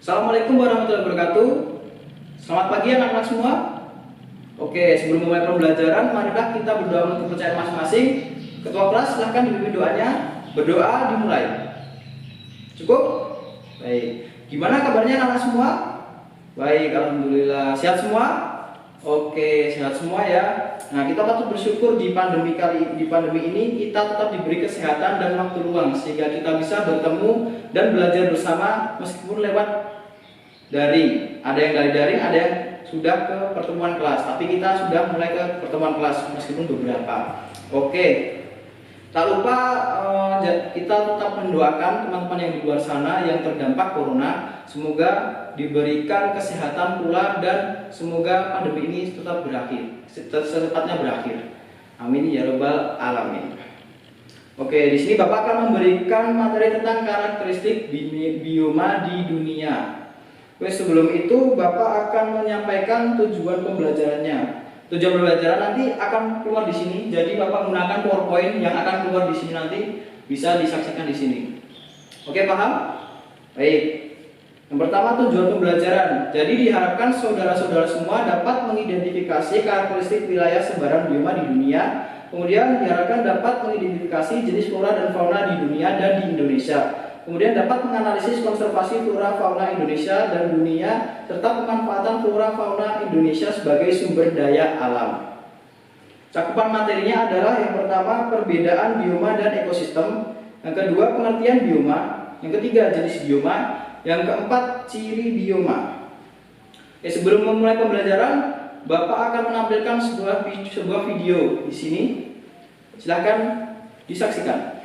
Assalamualaikum warahmatullahi wabarakatuh. Selamat pagi anak-anak semua. Oke, sebelum mulai pembelajaran, marilah kita berdoa untuk kepercayaan masing-masing. Ketua kelas silahkan dipimpin doanya. Berdoa dimulai. Cukup? Baik. Gimana kabarnya anak-anak semua? Baik, alhamdulillah. Sehat semua? Oke, sehat semua ya. Nah, kita patut bersyukur di pandemi ini kita tetap diberi kesehatan dan waktu luang sehingga kita bisa bertemu dan belajar bersama meskipun lewat daring. Ada yang dari daring, ada yang sudah ke pertemuan kelas. Tapi kita sudah mulai ke pertemuan kelas meskipun beberapa. Oke. Tak lupa kita tetap mendoakan teman-teman yang di luar sana yang terdampak corona. Semoga diberikan kesehatan pula dan semoga pandemi ini tetap berakhir, secepatnya berakhir. Amin ya robbal alamin. Oke, di sini Bapak akan memberikan materi tentang karakteristik bioma di dunia. Oke, sebelum itu Bapak akan menyampaikan tujuan pembelajarannya. Tujuan pembelajaran nanti akan keluar di sini. Jadi Bapak menggunakan PowerPoint yang akan keluar di sini nanti bisa disaksikan di sini. Oke, paham? Baik. Yang pertama, tujuan pembelajaran. Jadi diharapkan saudara-saudara semua dapat mengidentifikasi karakteristik wilayah sebaran bioma di dunia. Kemudian diharapkan dapat mengidentifikasi jenis flora dan fauna di dunia dan di Indonesia. Kemudian dapat menganalisis konservasi flora fauna Indonesia dan dunia serta pemanfaatan flora fauna Indonesia sebagai sumber daya alam. Cakupan materinya adalah yang pertama perbedaan bioma dan ekosistem, yang kedua pengertian bioma, yang ketiga jenis bioma, yang keempat ciri bioma. Sebelum memulai pembelajaran, Bapak akan menampilkan sebuah video di sini. Silahkan disaksikan.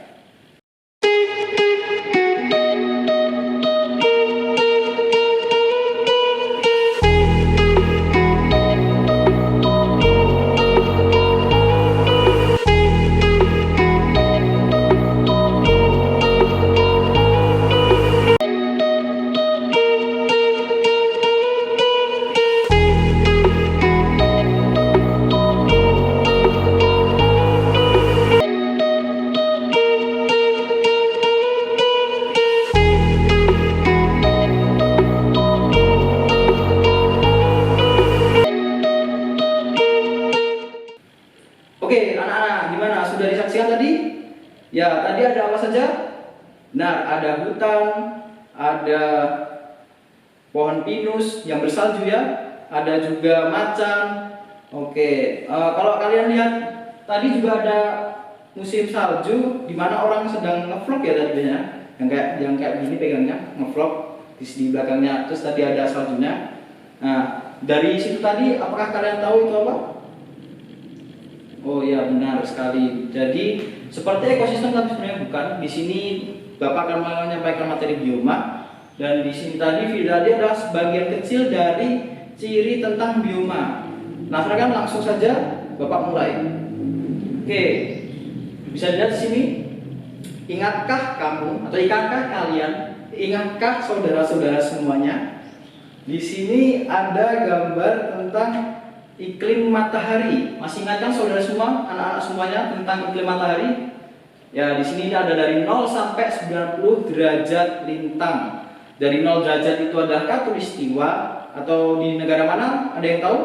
Oke, anak-anak, gimana? Sudah disaksikan tadi? Ya, tadi ada apa saja? Nah, ada hutan, ada pohon pinus yang bersalju ya, ada juga macan. Oke, kalau kalian lihat tadi juga ada musim salju, di mana orang sedang ngevlog ya tadinya, yang kayak gini pegangnya ngevlog di belakangnya. Terus tadi ada saljunya. Nah, dari situ tadi, apakah kalian tahu itu apa? Oh ya, benar sekali. Jadi seperti ekosistem tapi sebenarnya bukan. Di sini Bapak akan menyampaikan materi bioma dan di sini tadi adalah sebagian kecil dari ciri tentang bioma. Nah, sekarang langsung saja Bapak mulai. Oke, bisa dilihat di sini. Ingatkah kamu atau ingatkah kalian? Ingatkah saudara-saudara semuanya? Di sini ada gambar tentang iklim matahari. Masih ingat kan saudara semua, anak-anak semuanya tentang iklim matahari? Ya, di sini ada dari 0 sampai 90 derajat lintang. Dari 0 derajat itu adalah khatulistiwa atau di negara mana? Ada yang tahu?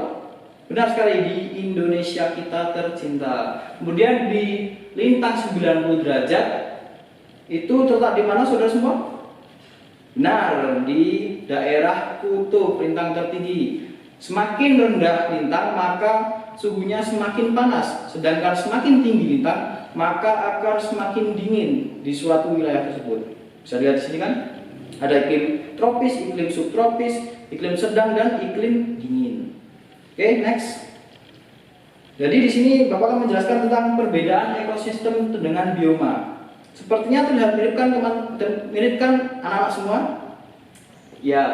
Benar sekali, di Indonesia kita tercinta. Kemudian di lintang 90 derajat itu terletak di mana saudara semua? Benar, di daerah kutub, lintang tertinggi. Semakin rendah lintang maka suhunya semakin panas, sedangkan semakin tinggi lintang maka akan semakin dingin di suatu wilayah tersebut. Bisa lihat di sini kan? Ada iklim tropis, iklim subtropis, iklim sedang dan iklim dingin. Oke, next. Jadi di sini Bapak akan menjelaskan tentang perbedaan ekosistem dengan bioma. Sepertinya terlihat mirip kan anak-anak semua? Ya.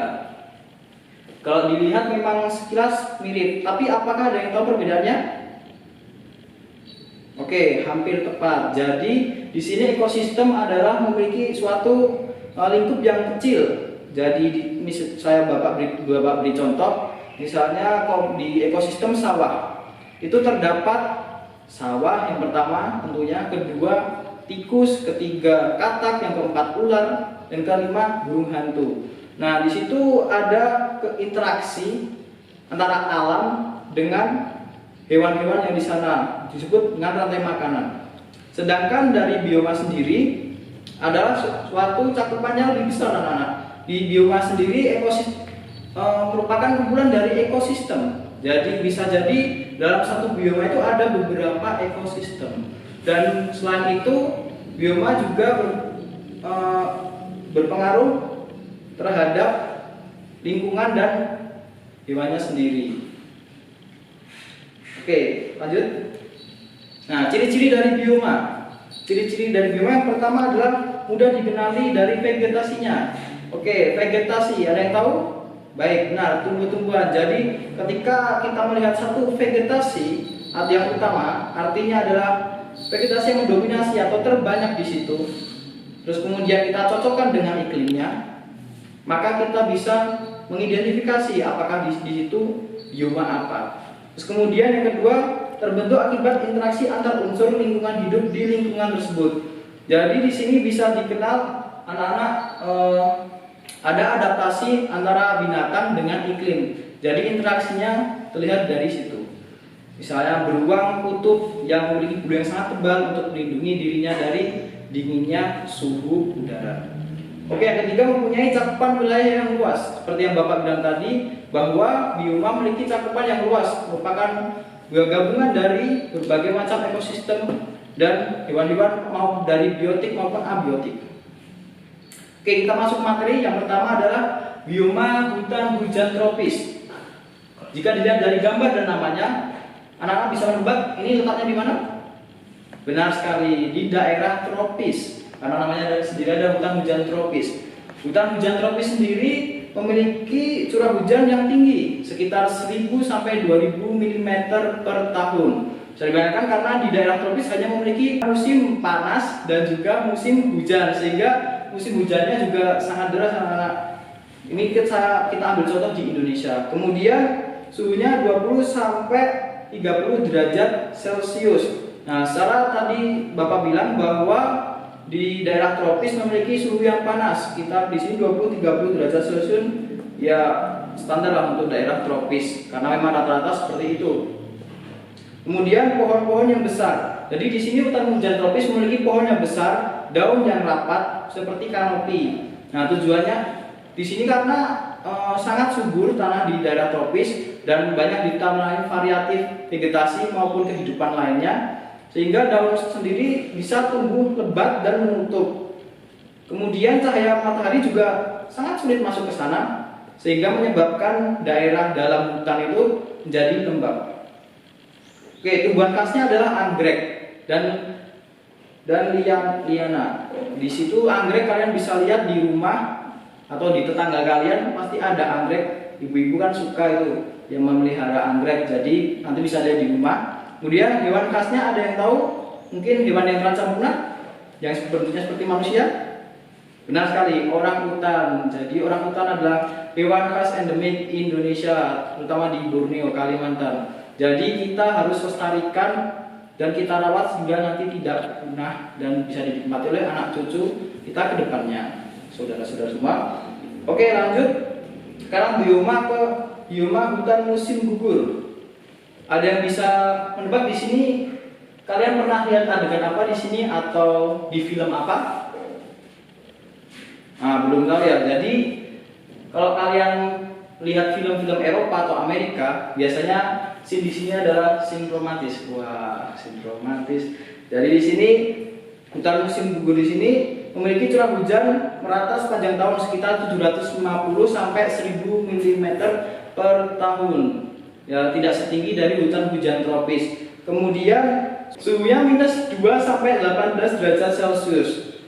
Kalau dilihat memang sekilas mirip, tapi apakah ada yang tahu perbedaannya? Oke, hampir tepat. Jadi di sini ekosistem adalah memiliki suatu lingkup yang kecil. Jadi ini Bapak beri contoh. Misalnya di ekosistem sawah itu terdapat sawah yang pertama tentunya, kedua tikus, ketiga katak, yang keempat ular, dan kelima burung hantu. Nah, di situ ada interaksi antara alam dengan hewan-hewan yang di sana, disebut dengan rantai makanan. Sedangkan dari bioma sendiri adalah suatu cakupannya lebih besar, anak-anak. Di bioma sendiri merupakan kumpulan dari ekosistem. Jadi bisa jadi dalam satu bioma itu ada beberapa ekosistem. Dan selain itu bioma juga berpengaruh terhadap lingkungan dan hewannya sendiri. Oke, lanjut. Nah, ciri-ciri dari bioma. Ciri-ciri dari bioma yang pertama adalah mudah dikenali dari vegetasinya. Oke, vegetasi, ada yang tahu? Baik, benar, tumbuh-tumbuhan. Jadi, ketika kita melihat satu vegetasi yang utama, artinya adalah vegetasi yang mendominasi atau terbanyak di situ. Terus kemudian kita cocokkan dengan iklimnya, maka kita bisa mengidentifikasi apakah di situ bioma apa. Terus kemudian yang kedua, terbentuk akibat interaksi antar unsur lingkungan hidup di lingkungan tersebut. Jadi di sini bisa dikenal anak-anak ada adaptasi antara binatang dengan iklim. Jadi interaksinya terlihat dari situ. Misalnya beruang kutub yang memiliki bulu yang sangat tebal untuk melindungi dirinya dari dinginnya suhu udara. Oke, yang ketiga mempunyai cakupan wilayah yang luas. Seperti yang Bapak bilang tadi, bahwa bioma memiliki cakupan yang luas, merupakan gabungan dari berbagai macam ekosistem dan hewan-hewan mau dari biotik maupun abiotik. Oke, kita masuk materi. Yang pertama adalah bioma hutan hujan tropis. Jika dilihat dari gambar dan namanya, anak-anak bisa menebak ini letaknya di mana? Benar sekali, di daerah tropis. Karena namanya sendiri ada hutan hujan tropis. Hutan hujan tropis sendiri memiliki curah hujan yang tinggi, sekitar 1000 sampai 2000 mm per tahun. Bisa dibayangkan karena di daerah tropis hanya memiliki musim panas dan juga musim hujan, sehingga musim hujannya juga sangat deras, anak-anak. Ini kita ambil contoh di Indonesia. Kemudian suhunya 20 sampai 30 derajat Celcius. Nah, secara tadi Bapak bilang bahwa di daerah tropis memiliki suhu yang panas, sekitar di sini 20-30 derajat Celcius, ya standar lah untuk daerah tropis karena memang rata-rata seperti itu. Kemudian pohon-pohon yang besar. Jadi di sini hutan hujan tropis memiliki pohon yang besar, daun yang rapat seperti kanopi. Nah, tujuannya di sini karena sangat subur tanah di daerah tropis dan banyak ditambahin variatif vegetasi maupun kehidupan lainnya, sehingga daun sendiri bisa tumbuh lebat dan menutup. Kemudian cahaya matahari juga sangat sulit masuk ke sana, sehingga menyebabkan daerah dalam hutan itu menjadi lembab. Oke, tumbuhan khasnya adalah anggrek dan liana. Di situ anggrek kalian bisa lihat di rumah atau di tetangga kalian pasti ada anggrek. Ibu-ibu kan suka itu yang memelihara anggrek, jadi nanti bisa lihat di rumah. Kemudian hewan khasnya ada yang tahu? Mungkin hewan yang terancam punah, yang bentuknya seperti manusia? Benar sekali, orang hutan. Jadi orang hutan adalah hewan khas endemik Indonesia, terutama di Borneo, Kalimantan. Jadi kita harus lestarikan dan kita rawat sehingga nanti tidak punah dan bisa dinikmati oleh anak cucu kita ke depannya, saudara-saudara semua. Oke, lanjut. Sekarang bioma hutan musim gugur. Ada yang bisa menebak di sini? Kalian pernah lihat adegan apa di sini atau di film apa? Nah, belum tahu ya. Jadi kalau kalian lihat film-film Eropa atau Amerika, biasanya scene di sini adalah scene romantis. Wah, scene romantis. Jadi di sini hutan musim gugur di sini memiliki curah hujan merata sepanjang tahun sekitar 750 sampai 1000 mm per tahun. Ya, tidak setinggi dari hutan hujan tropis. Kemudian suhunya minus 2 sampai 18 derajat Celcius.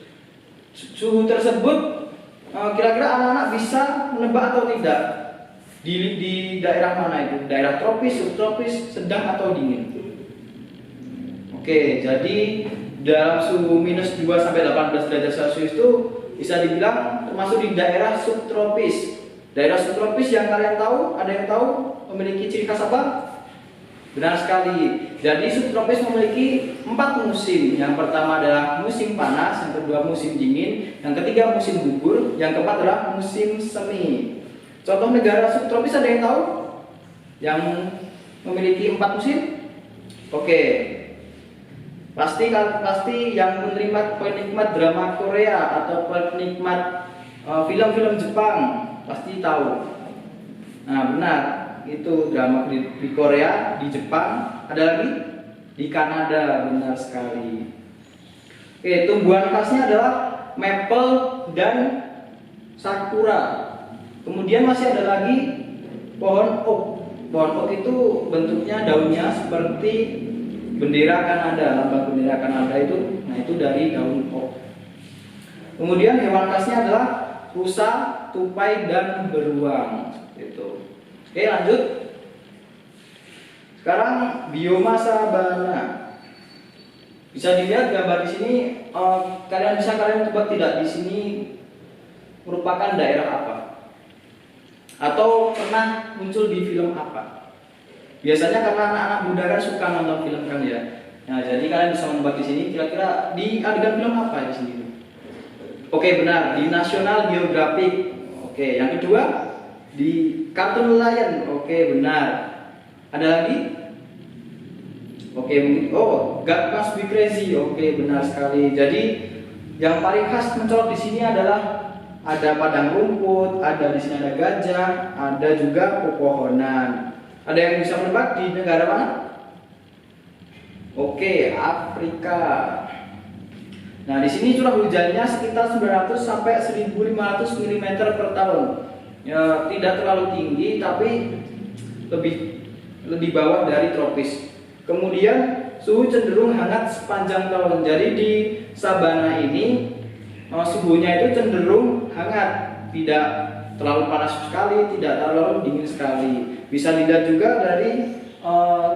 Suhu tersebut kira-kira anak-anak bisa menebak atau tidak? Di daerah mana itu? Daerah tropis, subtropis, sedang atau dingin? Oke, jadi dalam suhu minus 2 sampai 18 derajat Celcius itu bisa dibilang termasuk di daerah subtropis. Daerah subtropis yang kalian tahu, ada yang tahu memiliki ciri khas apa? Benar sekali. Jadi subtropis memiliki 4 musim. Yang pertama adalah musim panas, yang kedua musim dingin, yang ketiga musim gugur, yang keempat adalah musim semi. Contoh negara subtropis ada yang tahu? Yang memiliki 4 musim? Oke. Pasti yang penikmat drama Korea atau penikmat film-film Jepang pasti tahu. Nah, benar. Itu drama di Korea, di Jepang, ada lagi di Kanada, benar sekali. Oke, tumbuhan khasnya adalah maple dan sakura. Kemudian masih ada lagi pohon oak. Pohon oak itu bentuknya daunnya seperti bendera Kanada, lambang bendera Kanada itu. Nah, itu dari daun oak. Kemudian hewan khasnya adalah rusa, tupai dan beruang. Itu. Oke, lanjut. Sekarang bioma sabana. Bisa dilihat gambar di sini. Kalian tebak tidak di sini merupakan daerah apa? Atau pernah muncul di film apa? Biasanya karena anak-anak muda kan suka nonton film kan ya. Nah, jadi kalian bisa menebak di sini kira-kira di adegan film apa di sini? Oke, benar, di National Geographic. Oke, yang kedua di Kartun Nelayan. Oke, benar. Ada lagi? Oke, God Must Be Crazy. Oke, benar sekali. Jadi yang paling khas mencolok di sini adalah ada padang rumput, ada di sini ada gajah, ada juga pepohonan. Ada yang bisa menebak di negara mana? Oke, Afrika. Nah, di sini curah hujannya sekitar 900 sampai 1500 mm per tahun. Ya, tidak terlalu tinggi tapi lebih bawah dari tropis. Kemudian suhu cenderung hangat sepanjang tahun. Jadi di sabana ini suhunya itu cenderung hangat, tidak terlalu panas sekali, tidak terlalu dingin sekali. Bisa dilihat juga dari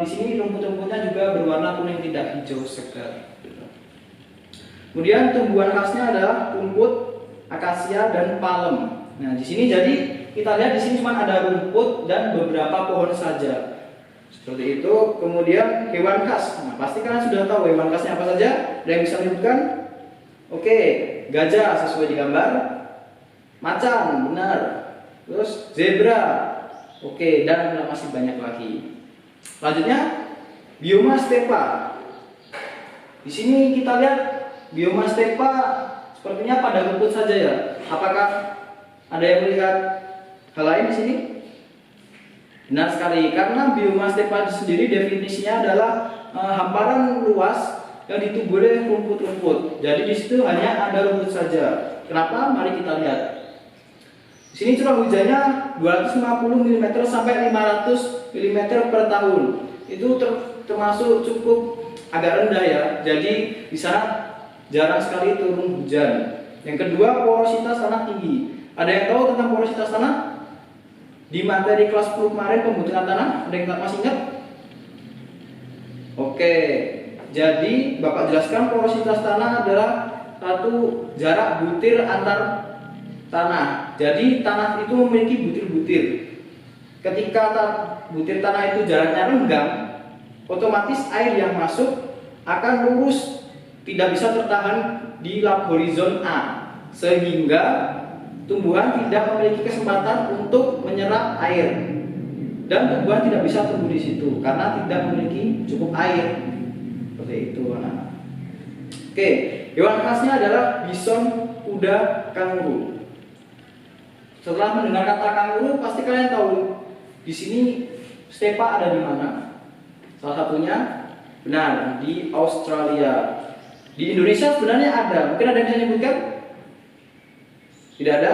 di sini rumput-rumputnya juga berwarna kuning tidak hijau segar. Kemudian tumbuhan khasnya adalah rumput, akasia dan palem. Nah, di sini jadi kita lihat di sini cuma ada rumput dan beberapa pohon saja. Seperti itu. Kemudian hewan khas. Nah, pasti kalian sudah tahu hewan khasnya apa saja. Ada yang bisa menyebutkan? Oke, gajah sesuai di gambar. Macan, benar. Terus zebra. Oke, dan masih banyak lagi. Selanjutnya bioma stepa. Di sini kita lihat bioma stepa sepertinya pada rumput saja ya. Apakah ada yang melihat hal lain di sini? Benar sekali, karena bioma stepa sendiri definisinya adalah hamparan luas yang ditubuhi oleh rumput-rumput. Jadi di situ hanya ada rumput saja. Kenapa? Mari kita lihat. Di sini curah hujannya 250 mm sampai 500 mm per tahun. Itu termasuk cukup agak rendah ya. Jadi di sana jarang sekali turun hujan. Yang kedua, porositas tanah tinggi. Ada yang tahu tentang porositas tanah? Di materi kelas 10 kemarin pembentukan tanah, ada yang masih ingat? Oke, jadi Bapak jelaskan porositas tanah adalah satu jarak butir antar tanah. Jadi tanah itu memiliki butir-butir. Ketika butir tanah itu jaraknya renggang, otomatis air yang masuk akan lurus, tidak bisa tertahan di lap horizon A, sehingga tumbuhan tidak memiliki kesempatan untuk menyerap air, dan tumbuhan tidak bisa tumbuh di situ karena tidak memiliki cukup air. Seperti itu. Nah. Oke, hewan khasnya adalah bison, kuda, kanguru. Setelah mendengar kata kanguru, pasti kalian tahu di sini stepa ada di mana. Salah satunya benar di Australia. Di Indonesia sebenarnya ada. Mungkin ada yang bisa menyebutkan? Tidak ada?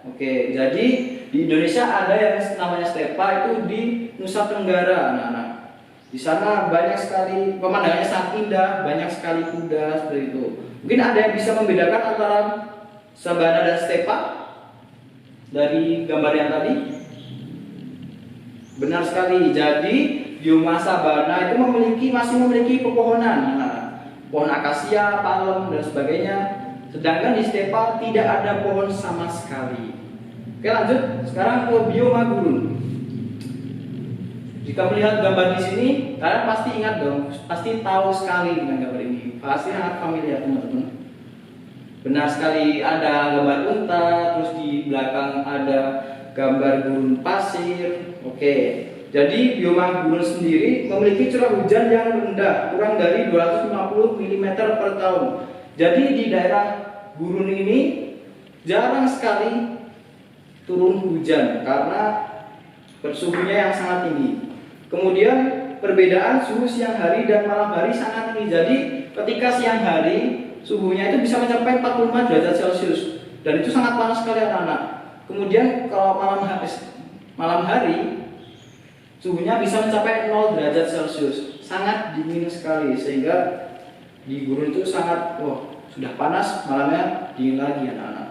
Oke, jadi di Indonesia ada yang namanya stepa itu di Nusa Tenggara, anak-anak. Di sana banyak sekali pemandangannya sangat indah, banyak sekali kuda seperti itu. Mungkin ada yang bisa membedakan antara sabana dan stepa dari gambar yang tadi? Benar sekali. Jadi bioma sabana itu masih memiliki pepohonan, pohon akasia, palem dan sebagainya. Sedangkan di stepa tidak ada pohon sama sekali. Oke, lanjut. Sekarang ke bioma gurun. Jika melihat gambar di sini, kalian pasti ingat dong, pasti tahu sekali dengan gambar ini. Pasti sangat familiar teman-teman. Benar sekali, ada gambar unta, terus di belakang ada gambar gurun pasir. Oke, jadi bioma gurun sendiri memiliki curah hujan yang rendah, kurang dari 250 mm per tahun. Jadi di daerah gurun ini jarang sekali turun hujan karena suhunya yang sangat tinggi. Kemudian perbedaan suhu siang hari dan malam hari sangat tinggi. Jadi ketika siang hari suhunya itu bisa mencapai 45 derajat Celcius dan itu sangat panas sekali anak-anak. Kemudian kalau malam hari suhunya bisa mencapai 0 derajat Celcius, sangat dingin sekali sehingga di gurun itu sangat sudah panas, malamnya dingin lagi anak-anak.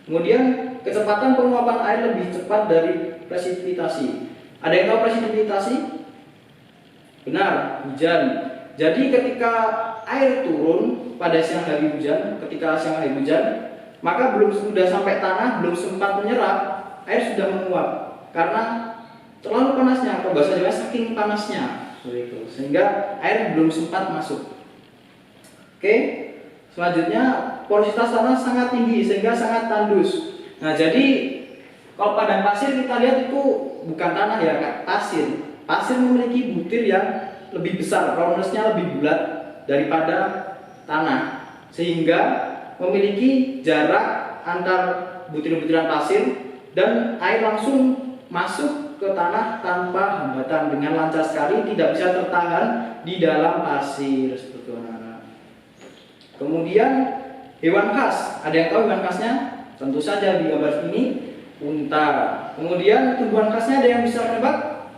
Kemudian kecepatan penguapan air lebih cepat dari presipitasi. Ada yang tahu presipitasi? Benar, hujan. Jadi ketika air turun pada siang hari hujan, maka belum sudah sampai tanah, belum sempat menyerap, air sudah menguap karena terlalu panasnya, atau bahasa Jawa saking panasnya, begitu. Sehingga air belum sempat masuk. Oke, selanjutnya porositas tanah sangat tinggi sehingga sangat tandus. Nah, jadi kalau padang pasir kita lihat itu bukan tanah ya, pasir. Pasir memiliki butir yang lebih besar, roundness-nya lebih bulat daripada tanah, sehingga memiliki jarak antar butir-butiran pasir dan air langsung masuk ke tanah tanpa hambatan dengan lancar sekali, tidak bisa tertahan di dalam pasir seperti itu. Kemudian hewan khas, ada yang tahu hewan khasnya? Tentu saja di gambar ini unta. Kemudian tumbuhan khasnya ada yang bisa menebak?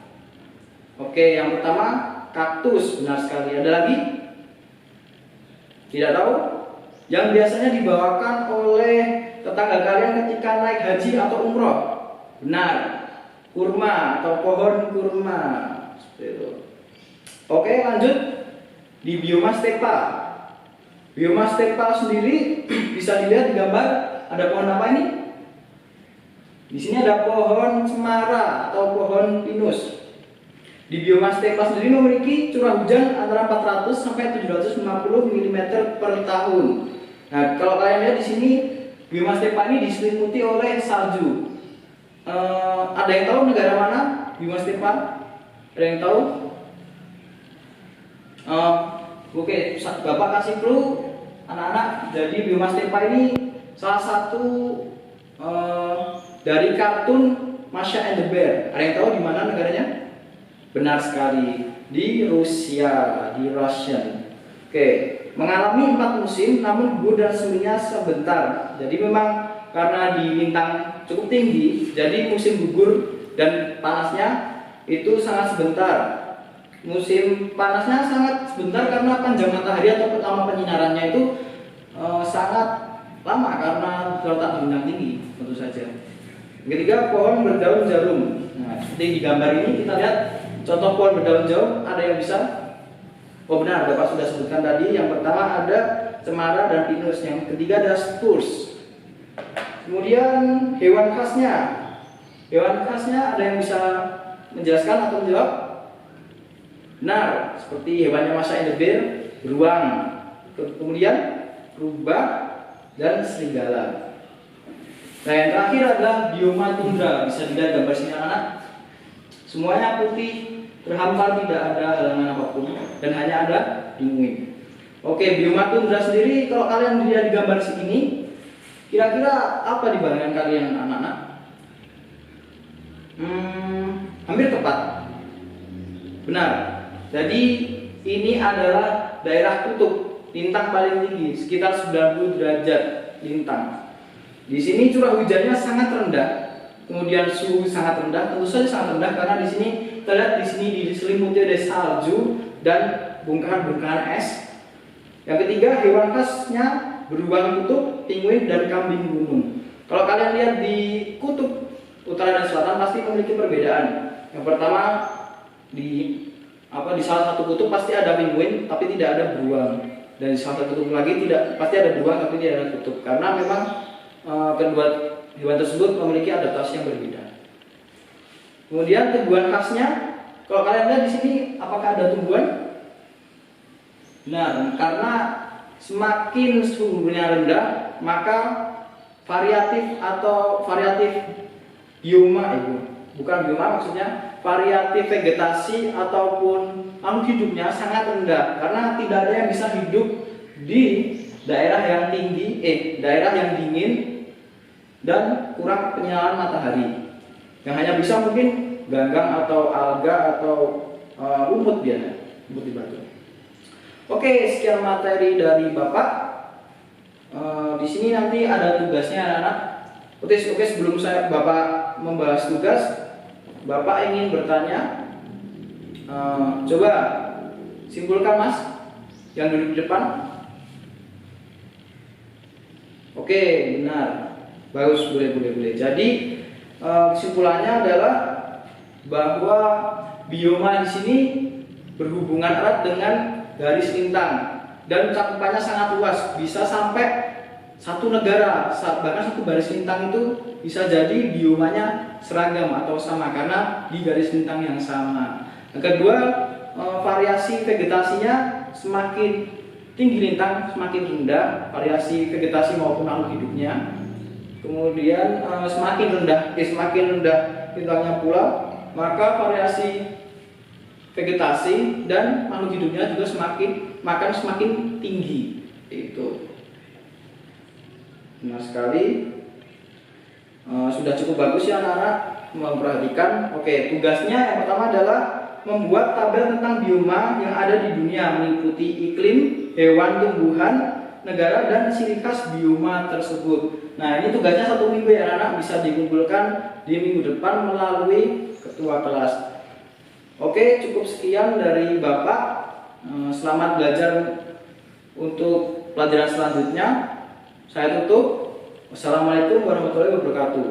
Oke, yang pertama kaktus, benar sekali. Ada lagi? Tidak tahu? Yang biasanya dibawakan oleh tetangga kalian ketika naik haji atau umroh. Benar, kurma atau pohon kurma. Seperti itu. Oke, lanjut di bioma stepa. Bioma stepa sendiri bisa dilihat di gambar. Ada pohon apa ini? Di sini ada pohon cemara atau pohon pinus. Di bioma stepa sendiri memiliki curah hujan antara 400 sampai 750 mm per tahun. Nah, kalau kalian lihat di sini bioma stepa ini diselimuti oleh salju. Ada yang tahu negara mana bioma stepa? Ada yang tahu? Oke, Bapak kasih clue anak-anak. Jadi bioma stepa ini salah satu dari kartun Masha and the Bear. Ada yang tahu di mana negaranya? Benar sekali, di Rusia, di Russian. Oke, mengalami 4 musim, namun gugur dan seminya sebentar. Jadi memang karena di lintang cukup tinggi, jadi musim gugur dan panasnya itu sangat sebentar. Musim panasnya sangat sebentar karena panjang matahari atau pertama penyinarannya itu sangat lama karena terletak di lintang tinggi, tentu saja. Ketiga, pohon berdaun jarum. Nah, seperti di gambar ini kita lihat contoh pohon berdaun jarum. Ada yang bisa? Oh benar, Bapak sudah sebutkan tadi. Yang pertama ada cemara dan pinus. Yang ketiga ada spruce. Kemudian hewan khasnya. Hewan khasnya ada yang bisa menjelaskan atau menjawab? Benar, seperti hewannya Masha and the Bear, beruang. Kemudian rubah dan serigala. Nah, yang terakhir adalah bioma tundra. Bisa dilihat gambar sini anak-anak. Semuanya putih, terhampar, tidak ada halangan apapun, dan hanya ada pinguin. Oke, bioma tundra sendiri, kalau kalian lihat di gambar sini, kira-kira apa di bayangan kalian anak-anak? Hampir tepat. Benar. Jadi ini adalah daerah kutub, lintang paling tinggi, sekitar 90 derajat lintang. Di sini curah hujannya sangat rendah, kemudian suhu sangat rendah, tentu saja sangat rendah karena di sini kita lihat di sini diselimuti oleh salju dan bongkahan-bongkahan es. Yang ketiga, hewan khasnya beruang kutub, penguin dan kambing gunung. Kalau kalian lihat di kutub utara dan selatan pasti memiliki perbedaan. Yang pertama di salah satu kutub pasti ada penguin tapi tidak ada beruang, dan di salah satu kutub lagi pasti ada beruang tapi tidak ada kutub, karena memang kedua hewan tersebut memiliki adaptasi yang berbeda. Kemudian tumbuhan khasnya, kalau kalian lihat di sini, apakah ada tumbuhan? Benar, karena semakin suhunya rendah, maka variatif bioma itu, bukan bioma maksudnya, variatif vegetasi ataupun makhluk hidupnya sangat rendah, karena tidak ada yang bisa hidup di daerah yang tinggi, daerah yang dingin dan kurang penyinaran matahari. Yang hanya bisa mungkin ganggang atau alga atau rumput biasa, rumput di batu. Oke, sekian materi dari Bapak. Di sini nanti ada tugasnya anak-anak. Oke, sebelum Bapak membahas tugas, Bapak ingin bertanya. Coba simpulkan Mas, yang duduk di depan. Oke, benar. Bagus, boleh. Jadi kesimpulannya adalah bahwa bioma di sini berhubungan erat dengan garis lintang dan cakupannya sangat luas, bisa sampai satu negara, bahkan satu garis lintang itu bisa jadi biomanya seragam atau sama karena di garis lintang yang sama. Yang kedua, variasi vegetasinya semakin tinggi lintang semakin rendah variasi vegetasi maupun makhluk hidupnya. Kemudian semakin rendah lintangnya pula, maka variasi vegetasi dan makhluk hidupnya juga semakin tinggi. Itu benar sekali. Sudah cukup bagus ya anak-anak memperhatikan. Oke, tugasnya yang pertama adalah membuat tabel tentang bioma yang ada di dunia, meliputi iklim, hewan, tumbuhan, negara, dan ciri khas bioma tersebut. Nah, ini tugasnya 1 minggu ya anak-anak, bisa dikumpulkan di minggu depan melalui ketua kelas. Oke, cukup sekian dari Bapak. Selamat belajar untuk pelajaran selanjutnya. Saya tutup. Wassalamualaikum warahmatullahi wabarakatuh.